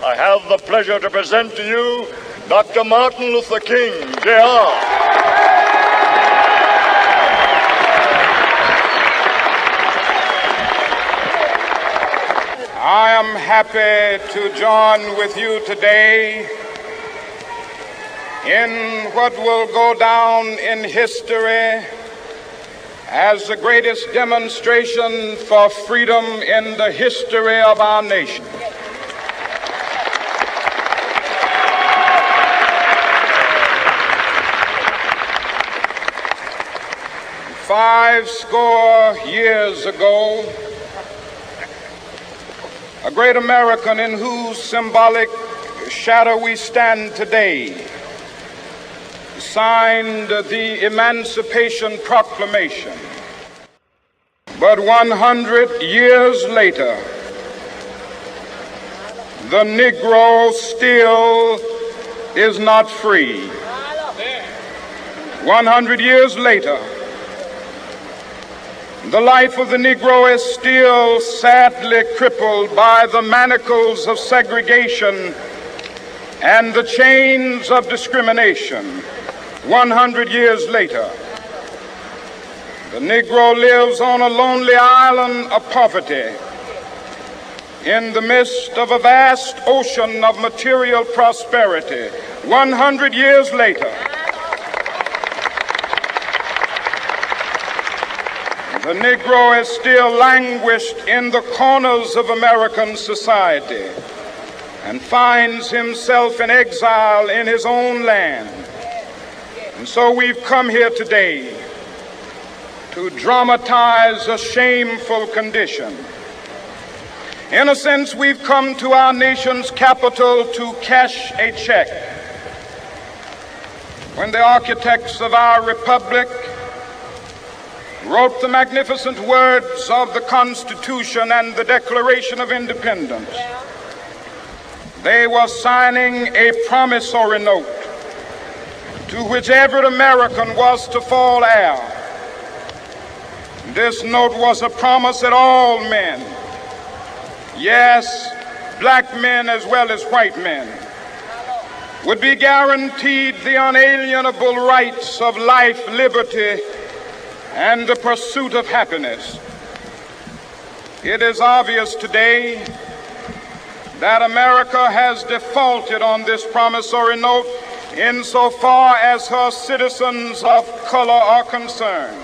I have the pleasure to present to you Dr. Martin Luther King, Jr. I am happy to join with you today in what will go down in history as the greatest demonstration for freedom in the history of our nation. Five score years ago, a great American in whose symbolic shadow we stand today signed the Emancipation Proclamation. But 100 years later, the Negro still is not free. 100 years later, the life of the Negro is still sadly crippled by the manacles of segregation and the chains of discrimination. 100 years later, the Negro lives on a lonely island of poverty in the midst of a vast ocean of material prosperity. 100 years later, the Negro is still languished in the corners of American society and finds himself in exile in his own land. And so we've come here today to dramatize a shameful condition. In a sense, we've come to our nation's capital to cash a check. When the architects of our republic wrote the magnificent words of the Constitution and the Declaration of Independence, they were signing a promissory note to which every American was to fall heir. This note was a promise that all men, yes, black men as well as white men, would be guaranteed the unalienable rights of life, liberty, and the pursuit of happiness. It is obvious today that America has defaulted on this promissory note insofar as her citizens of color are concerned.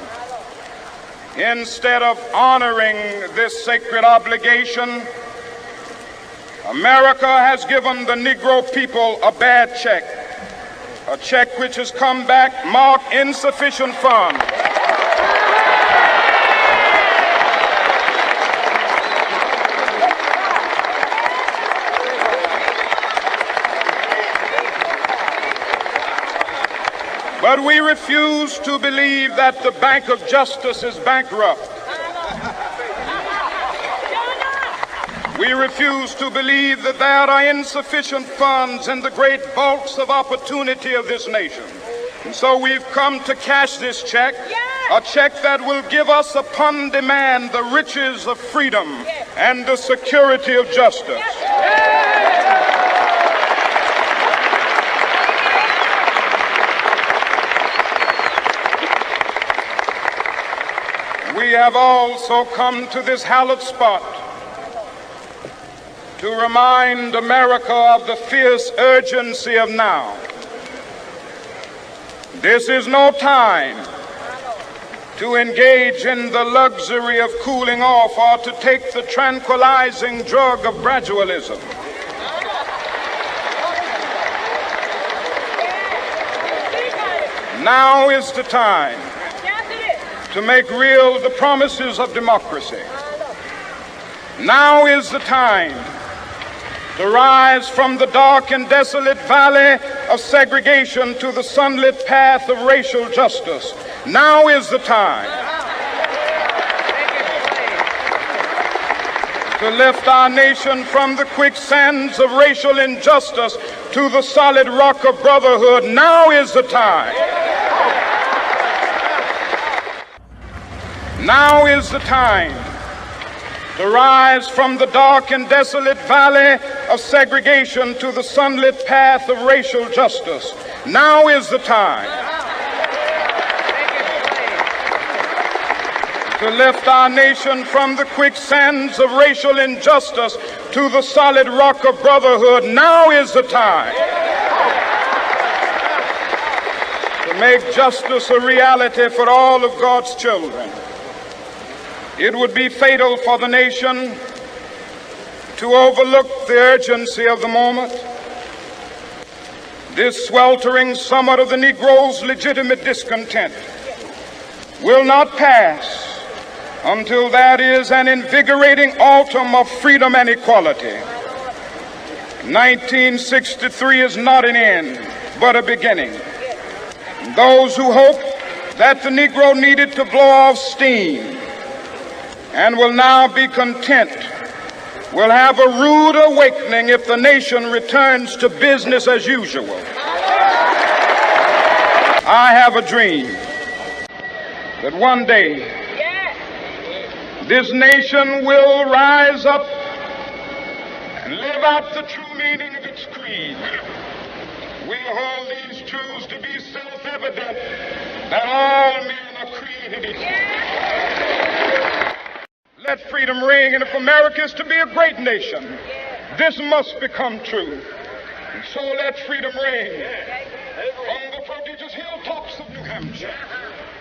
Instead of honoring this sacred obligation, America has given the Negro people a bad check, a check which has come back marked insufficient funds. But we refuse to believe that the Bank of Justice is bankrupt. We refuse to believe that there are insufficient funds in the great vaults of opportunity of this nation. And so we've come to cash this check, a check that will give us upon demand the riches of freedom and the security of justice. We have also come to this hallowed spot to remind America of the fierce urgency of now. This is no time to engage in the luxury of cooling off or to take the tranquilizing drug of gradualism. Now is the time to make real the promises of democracy. Now is the time to rise from the dark and desolate valley of segregation to the sunlit path of racial justice. Now is the time to lift our nation from the quicksands of racial injustice to the solid rock of brotherhood. Now is the time. Now is the time to rise from the dark and desolate valley of segregation to the sunlit path of racial justice. Now is the time to lift our nation from the quicksands of racial injustice to the solid rock of brotherhood. Now is the time to make justice a reality for all of God's children. It would be fatal for the nation to overlook the urgency of the moment. This sweltering summit of the Negro's legitimate discontent will not pass until that is an invigorating autumn of freedom and equality. 1963 is not an end, but a beginning. Those who hope that the Negro needed to blow off steam and will now be content will have a rude awakening if the nation returns to business as usual. I have a dream that one day this nation will rise up and live out the true meaning of its creed. We hold these truths to be self-evident, that all men are created equal. Let freedom ring, and if America is to be a great nation, this must become true. And so let freedom ring from the prodigious hilltops of New Hampshire.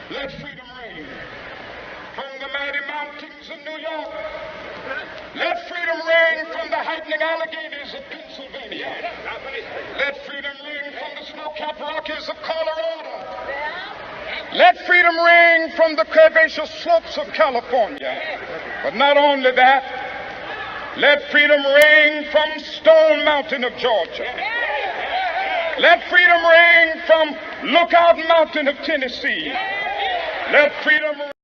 Let freedom ring from the mighty mountains of New York. Let freedom ring from the heightening Alleghenies of Pennsylvania. Let freedom ring from the snow-capped Rockies of Colorado. Let freedom ring from the curvaceous slopes of California. But not only that, let freedom ring from Stone Mountain of Georgia. Let freedom ring from Lookout Mountain of Tennessee. Let freedom